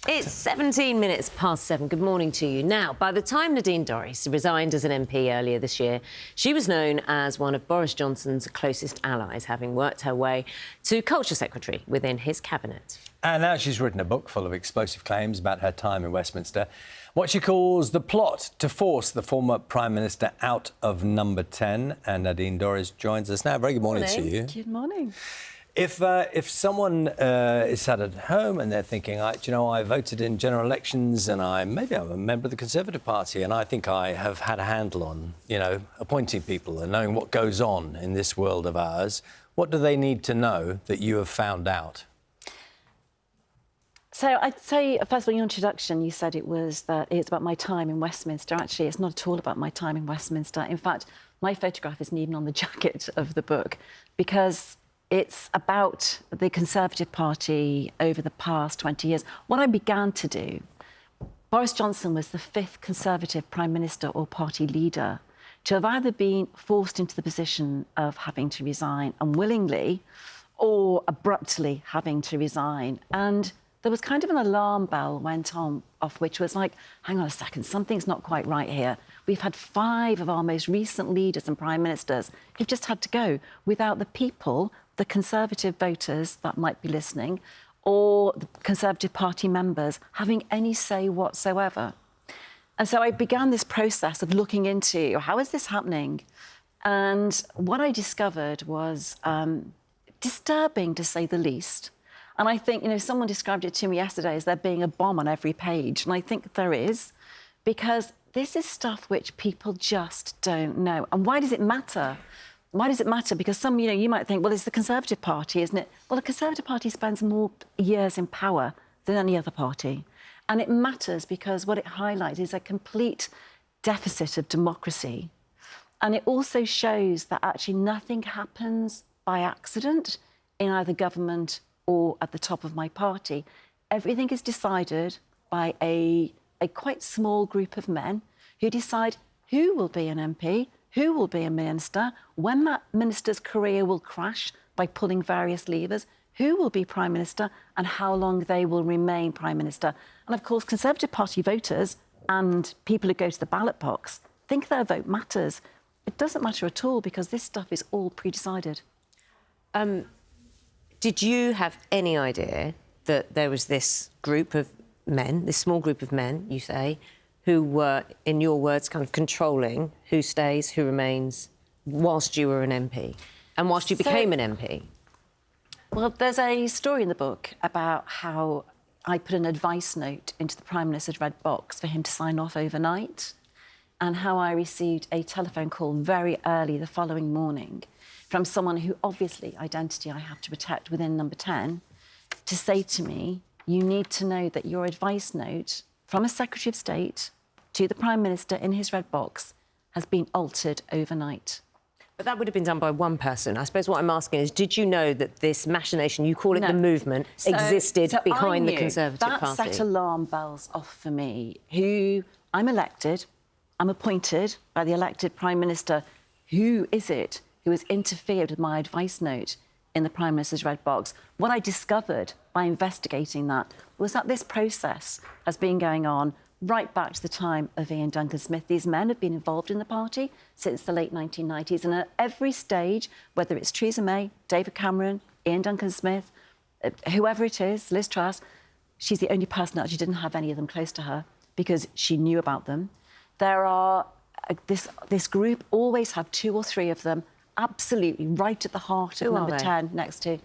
It's 17 minutes past 7. Good morning to you. Now, by the time Nadine Dorries resigned as an MP earlier this year, she was known as one of Boris Johnson's closest allies, having worked her way to Culture Secretary within his cabinet. And now she's written a book full of explosive claims about her time in Westminster, what she calls the plot to force the former Prime Minister out of Number 10. And Nadine Dorries joins us now. Very good morning to you. Good morning. If someone is sat at home and they're thinking, I voted in general elections and maybe I'm a member of the Conservative Party and I think I have had a handle on, appointing people and knowing what goes on in this world of ours, what do they need to know that you have found out? So I'd say, first of all, in your introduction, you said it's about my time in Westminster. Actually, it's not at all about my time in Westminster. In fact, my photograph isn't even on the jacket of the book because it's about the Conservative Party over the past 20 years. What I began to do, Boris Johnson was the 5th Conservative Prime Minister or party leader to have either been forced into the position of having to resign unwillingly or abruptly having to resign. And there was kind of an alarm bell went off, which was like, hang on a second, something's not quite right here. We've had 5 of our most recent leaders and prime ministers who've just had to go without the people, the Conservative voters that might be listening, or the Conservative Party members having any say whatsoever. And so I began this process of looking into how is this happening? And what I discovered was disturbing, to say the least. And I think, someone described it to me yesterday as there being a bomb on every page. And I think there is, because this is stuff which people just don't know. And why does it matter? Why does it matter? Because you might think, well, it's the Conservative Party, isn't it? Well, the Conservative Party spends more years in power than any other party. And it matters because what it highlights is a complete deficit of democracy. And it also shows that actually nothing happens by accident in either government or at the top of my party. Everything is decided by a quite small group of men who decide who will be an MP, who will be a minister, when that minister's career will crash by pulling various levers, who will be Prime Minister and how long they will remain Prime Minister. And, of course, Conservative Party voters and people who go to the ballot box think their vote matters. It doesn't matter at all because this stuff is all pre-decided. Did you have any idea that there was this group of men, this small group of men, you say, who were, in your words, kind of controlling who stays, who remains, whilst you were an MP and whilst you became an MP? Well, there's a story in the book about how I put an advice note into the Prime Minister's red box for him to sign off overnight, and how I received a telephone call very early the following morning from someone who, obviously, identity I have to protect within Number 10, to say to me, you need to know that your advice note from a Secretary of State to the Prime Minister in his red box has been altered overnight. But that would have been done by one person. I suppose what I'm asking is, did you know that this machination, you call it the movement, existed behind the Conservative Party? That set alarm bells off for me. I'm elected, I'm appointed by the elected Prime Minister. Who is it who has interfered with my advice note in the Prime Minister's red box? What I discovered by investigating that was that this process has been going on right back to the time of Ian Duncan Smith. These men have been involved in the party since the late 1990s, and at every stage, whether it's Theresa May, David Cameron, Ian Duncan Smith, whoever it is, Liz Truss, she's the only person that actually didn't have any of them close to her because she knew about them. There are this group always have 2 or 3 of them absolutely right at the heart of Number 10 next to.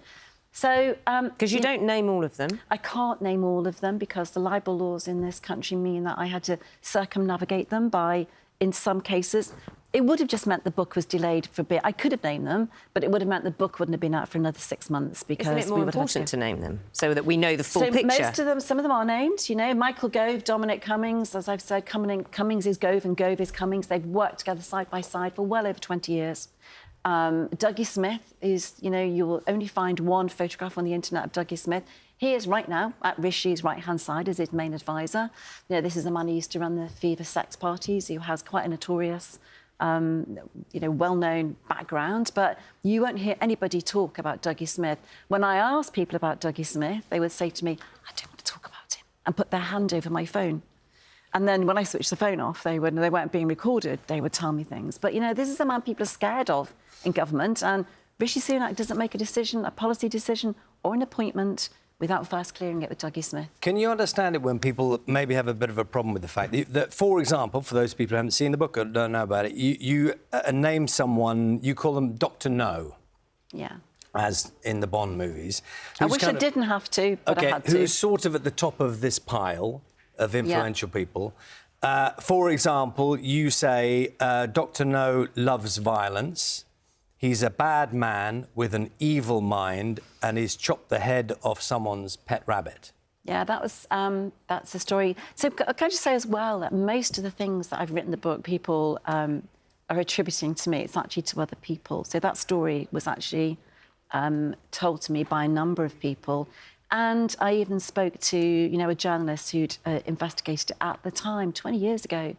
So, because you don't name all of them. I can't name all of them because the libel laws in this country mean that I had to circumnavigate them by, in some cases, it would have just meant the book was delayed for a bit. I could have named them, but it would have meant the book wouldn't have been out for another 6 months because Isn't it more important to name them so that we know the full picture? Most of them, some of them are named. Michael Gove, Dominic Cummings, as I've said, Cummings is Gove and Gove is Cummings. They've worked together side by side for well over 20 years. Dougie Smith is, you will only find one photograph on the internet of Dougie Smith. He is right now at Rishi's right-hand side as his main advisor. This is a man who used to run the Fever sex parties, who has quite a notorious, well-known background. But you won't hear anybody talk about Dougie Smith. When I ask people about Dougie Smith, they would say to me, I don't want to talk about him. and put their hand over my phone. And then when I switched the phone off, they weren't being recorded, they would tell me things. But, this is a man people are scared of in government, and Rishi Sunak doesn't make a decision, a policy decision or an appointment without first clearing it with Dougie Smith. Can you understand it when people maybe have a bit of a problem with the fact that, for example, for those people who haven't seen the book or don't know about it, you name someone, you call them Dr. No. Yeah. As in the Bond movies. I wish I didn't have to, but I had to. Who's sort of at the top of this pile of influential people. For example, you say Dr. No loves violence. He's a bad man with an evil mind and he's chopped the head off someone's pet rabbit. Yeah, that's the story. So can I just say as well that most of the things that I've written in the book, people are attributing to me. It's actually to other people. So that story was actually told to me by a number of people. And I even spoke to, a journalist who'd investigated it at the time, 20 years ago.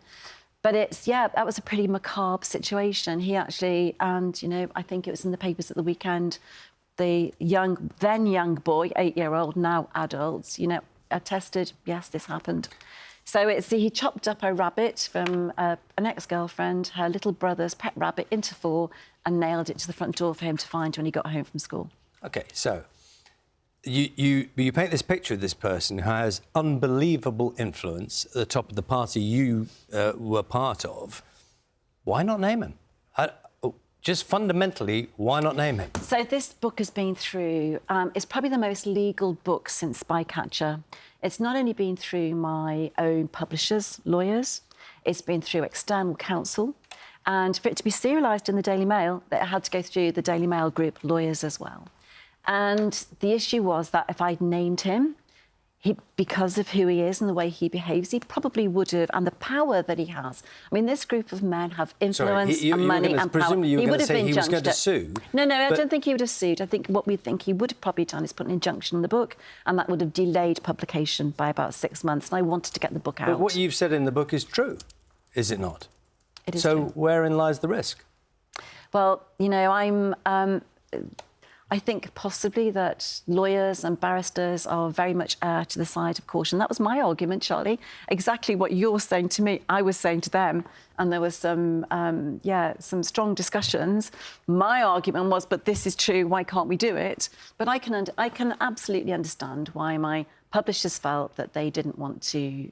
But that was a pretty macabre situation. He actually, and, I think it was in the papers at the weekend, the then young boy, 8-year-old, now adult, attested, yes, this happened. So he chopped up a rabbit from an ex-girlfriend, her little brother's pet rabbit, into 4 and nailed it to the front door for him to find when he got home from school. OK, so you paint this picture of this person who has unbelievable influence at the top of the party you were part of. Why not name him? Just fundamentally, why not name him? So this book has been through... it's probably the most legal book since Spycatcher. It's not only been through my own publishers, lawyers, it's been through external counsel, and for it to be serialised in the Daily Mail, it had to go through the Daily Mail group lawyers as well. And the issue was that if I'd named him, because of who he is and the way he behaves, he probably would have, and the power that he has. I mean, this group of men have influence and money and power. Presumably you were going to say he was going to sue. No, I don't think he would have sued. I think what we think he would have probably done is put an injunction in the book, and that would have delayed publication by about 6 months, and I wanted to get the book out. But what you've said in the book is true, is it not? It is true. So wherein lies the risk? Well, I think possibly that lawyers and barristers are very much to the side of caution. That was my argument, Charlie. Exactly what you're saying to me, I was saying to them. And there was some strong discussions. My argument was, but this is true, why can't we do it? But I can absolutely understand why my publishers felt that they didn't want to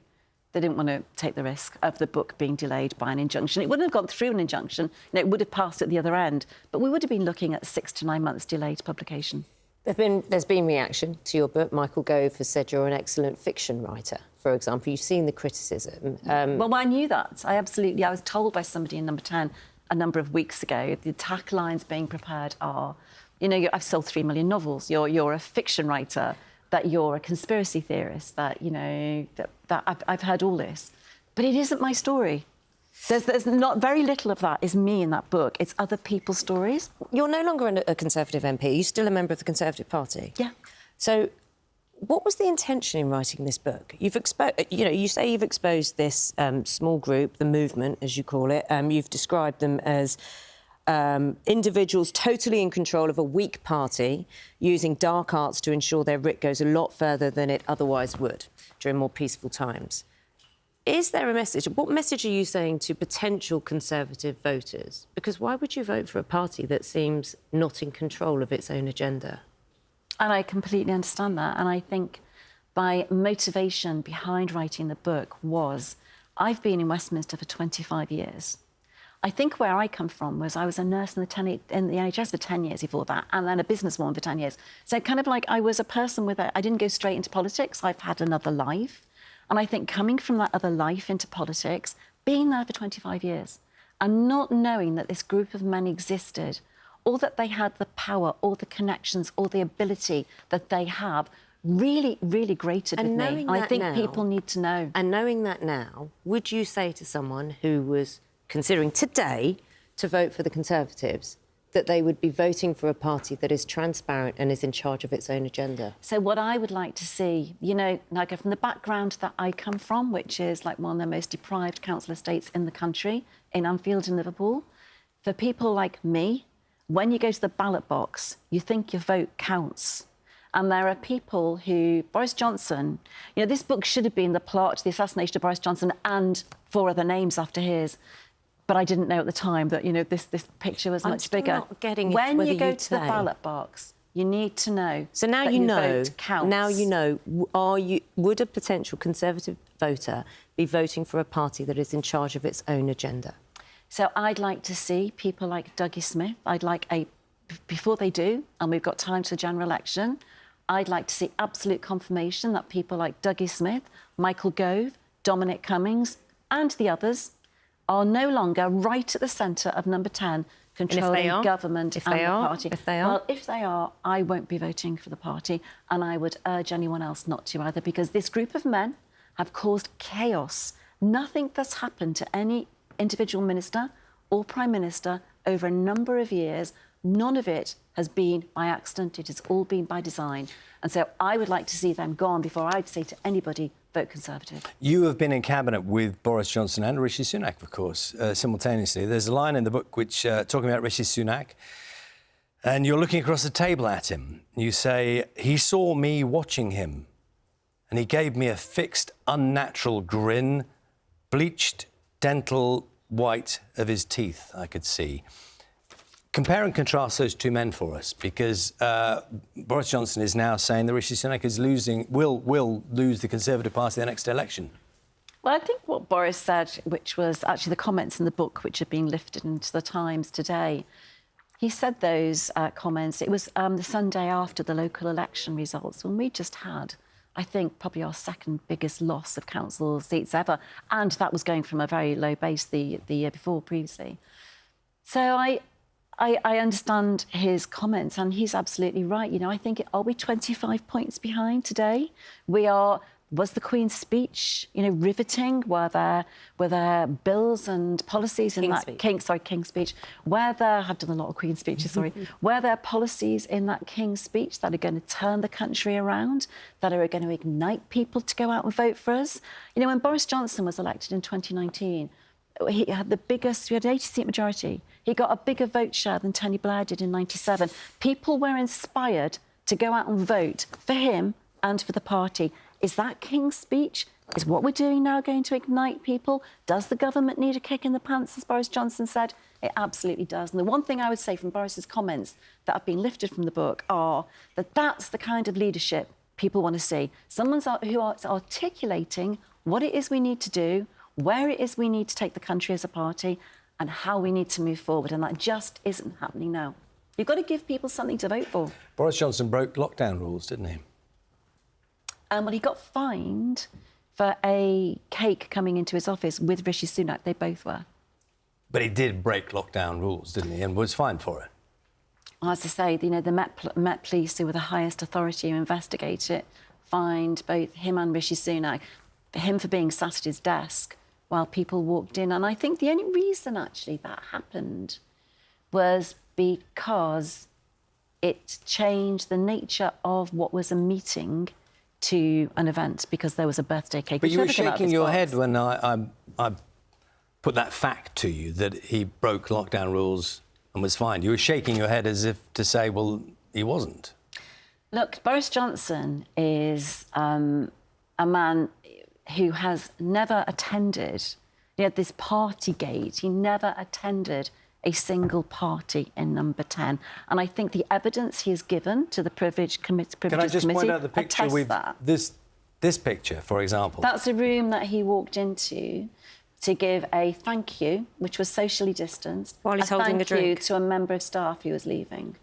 take the risk of the book being delayed by an injunction. It wouldn't have gone through an injunction, it would have passed at the other end. But we would have been looking at 6 to 9 months delayed publication. There's been reaction to your book. Michael Gove has said you're an excellent fiction writer, for example. You've seen the criticism. Well, I knew that. I was told by somebody in Number 10 a number of weeks ago, the taglines being prepared are, I've sold 3 million novels, you're a fiction writer, that you're a conspiracy theorist, that I've heard all this. But it isn't my story. There's not very little of that is me in that book. It's other people's stories. You're no longer a Conservative MP. You're still a member of the Conservative Party. Yeah. So what was the intention in writing this book? You say you've exposed this small group, the movement, as you call it. You've described them as individuals totally in control of a weak party using dark arts to ensure their writ goes a lot further than it otherwise would during more peaceful times. Is there a message? What message are you saying to potential Conservative voters? Because why would you vote for a party that seems not in control of its own agenda? And I completely understand that. And I think my motivation behind writing the book was I've been in Westminster for 25 years. I think where I come from was I was a nurse in the NHS for 10 years before that, and then a businesswoman for 10 years. So kind of like I was a person I didn't go straight into politics. I've had another life. And I think coming from that other life into politics, being there for 25 years, and not knowing that this group of men existed, or that they had the power, or the connections, or the ability that they have, really, really grated with me. I think people need to know. And knowing that now, would you say to someone who was considering today to vote for the Conservatives that they would be voting for a party that is transparent and is in charge of its own agenda? So what I would like to see, like from the background that I come from, which is like one of the most deprived council estates in the country, in Anfield in Liverpool, for people like me, when you go to the ballot box, you think your vote counts. And there are people who... Boris Johnson... You know, this book should have been the plot, the assassination of Boris Johnson and 4 other names after his. But I didn't know at the time that, you know, this picture was much bigger. Not getting when whether you go you'd to the say. ballot box, you need to know. So now that you your know. vote counts. Now you know. Would a potential Conservative voter be voting for a party that is in charge of its own agenda? So I'd like to see people like Dougie Smith. I'd like before they do, and we've got time to the general election, I'd like to see absolute confirmation that people like Dougie Smith, Michael Gove, Dominic Cummings, and the others are no longer right at the centre of number 10, controlling government and the party. If they are? Well, if they are, I won't be voting for the party, and I would urge anyone else not to either, because this group of men have caused chaos. Nothing that's happened to any individual minister or prime minister over a number of years, none of it has been by accident. It has all been by design. And so I would like to see them gone before I'd say to anybody, vote Conservative. You have been in cabinet with Boris Johnson and Rishi Sunak, of course, simultaneously. There's a line in the book which talking about Rishi Sunak, and you're looking across the table at him. You say, he saw me watching him, and he gave me a fixed, unnatural grin, bleached, dental white of his teeth, I could see. Compare and contrast those 2 men for us, because Boris Johnson is now saying that Rishi Sunak is will lose the Conservative Party the next election. Well, I think what Boris said, which was actually the comments in the book which are being lifted into the Times today, he said those comments. It was the Sunday after the local election results, when we just had, I think, probably our 2nd biggest loss of council seats ever, and that was going from a very low base the year before previously. So I understand his comments, and he's absolutely right. You know, I think, are we 25 points behind today? Was the Queen's speech, you know, riveting? Were there bills and policies in King's speech? I've done a lot of Queen's speeches, sorry. Were there policies in that King's speech that are going to turn the country around, that are going to ignite people to go out and vote for us? You know, when Boris Johnson was elected in 2019, he had an 80-seat majority. He got a bigger vote share than Tony Blair did in '97. People were inspired to go out and vote for him and for the party. Is that King's speech? Is what we're doing now going to ignite people? Does the government need a kick in the pants, as Boris Johnson said? It absolutely does. And the one thing I would say from Boris's comments that have been lifted from the book are that that's the kind of leadership people want to see. Someone who is articulating what it is we need to do, where it is we need to take the country as a party, and how we need to move forward. And that just isn't happening now. You've got to give people something to vote for. Boris Johnson broke lockdown rules, didn't he? Well, he got fined for a cake coming into his office with Rishi Sunak. They both were. But he did break lockdown rules, didn't he? And was fined for it. As I say, you know, the Met Police, who were the highest authority to investigate it, fined both him and Rishi Sunak, for him for being sat at his desk while people walked in. And I think the only reason, actually, that happened was because it changed the nature of what was a meeting to an event, because there was a birthday cake. But you were shaking your head when I put that fact to you, that he broke lockdown rules and was fined. You were shaking your head as if to say, well, he wasn't. Look, Boris Johnson is a man who has never attended, you know, this party gate. He never attended a single party in number 10. And I think the evidence he has given to the Privileges Committee... Can I just point out the picture this picture, for example? That's a room that he walked into to give a thank you, which was socially distanced. While he's holding a drink. Thank you to a member of staff who was leaving.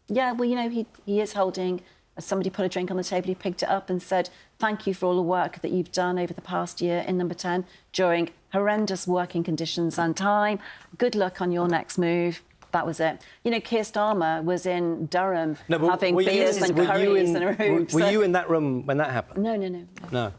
Yeah, well, you know, he is holding... Somebody put a drink on the table, he picked it up and said, thank you for all the work that you've done over the past year in number 10 during horrendous working conditions and time. Good luck on your next move. That was it. You know, Keir Starmer was in Durham having beers and curries in a room. Were you in that room when that happened? No.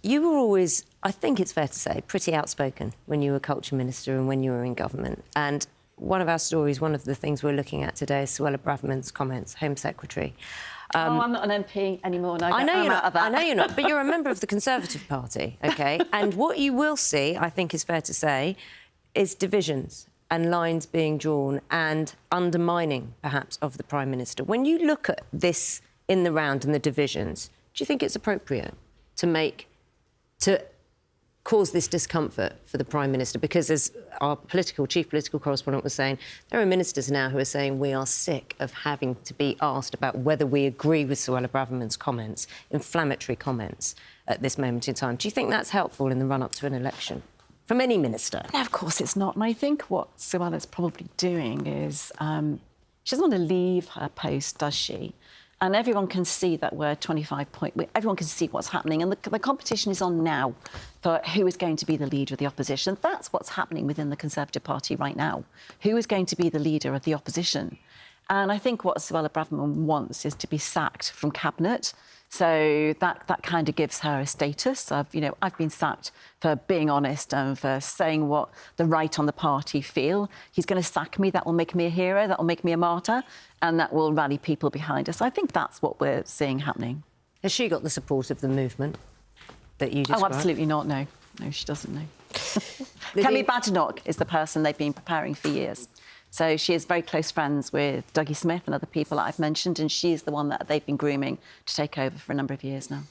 You were always, I think it's fair to say, pretty outspoken when you were culture minister and when you were in government. And one of our stories, one of the things we're looking at today is Suella Braverman's comments, Home Secretary. I'm not an MP anymore. No, I know you're not. Out of that. I know you're not, but you're a member of the Conservative Party, OK? And what you will see, I think is fair to say, is divisions and lines being drawn and undermining, perhaps, of the Prime Minister. When you look at this in the round and the divisions, do you think it's appropriate to cause this discomfort for the Prime Minister? Because as our chief political correspondent was saying, there are ministers now who are saying we are sick of having to be asked about whether we agree with Suella Braverman's comments, inflammatory comments, at this moment in time. Do you think that's helpful in the run-up to an election? From any minister? No, of course it's not. And I think what Suella's probably doing is she doesn't want to leave her post, does she? And everyone can see that we're 25 points. Everyone can see what's happening. And the competition is on now for who is going to be the leader of the opposition. That's what's happening within the Conservative Party right now. Who is going to be the leader of the opposition? And I think what Suella Braverman wants is to be sacked from Cabinet. So that kind of gives her a status of, you know, I've been sacked for being honest and for saying what the right on the party feel. He's going to sack me. That will make me a hero. That will make me a martyr. And that will rally people behind us. I think that's what we're seeing happening. Has she got the support of the movement that you described? Oh, absolutely not, no. No, she doesn't, no. Kemi Badenoch is the person they've been preparing for years. So she is very close friends with Dougie Smith and other people that I've mentioned, and she's the one that they've been grooming to take over for a number of years now.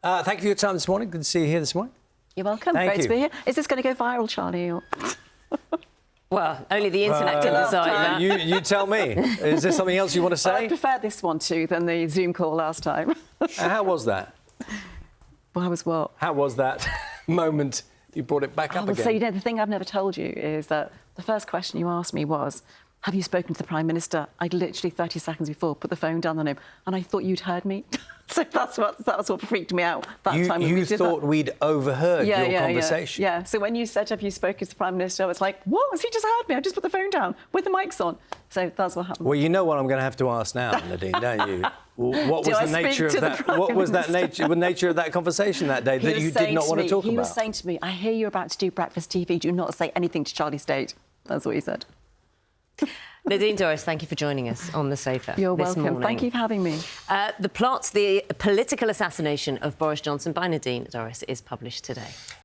Thank you for your time this morning. Good to see you here this morning. You're welcome. Thank Great you. to be here. Is this going to go viral, Charlie? Or... Well, only the internet can decide that. You tell me. Is there something else you want to say? I prefer this one than the Zoom call last time. How was that? Well, how was what? How was that moment you brought it back up again? So, you know, the thing I've never told you is that the first question you asked me was, have you spoken to the Prime Minister? I'd literally 30 seconds before put the phone down on him, and I thought you'd heard me. So that's what freaked me out that time. You thought we'd overheard your conversation? Yeah. So when you said, have you spoken to the Prime Minister, I was like, what? Has he just heard me? I just put the phone down with the mics on. So that's what happened. Well, you know what I'm going to have to ask now, Nadine, don't you? What was the nature of that? What was the nature of that conversation that day that you did not want to talk about? He was saying to me, I hear you're about to do breakfast TV. Do not say anything to Charlie State. That's what he said. Nadine Dorries, thank you for joining us on The Sofa. You're this welcome. morning. Thank you for having me. The political assassination of Boris Johnson by Nadine Dorries is published today.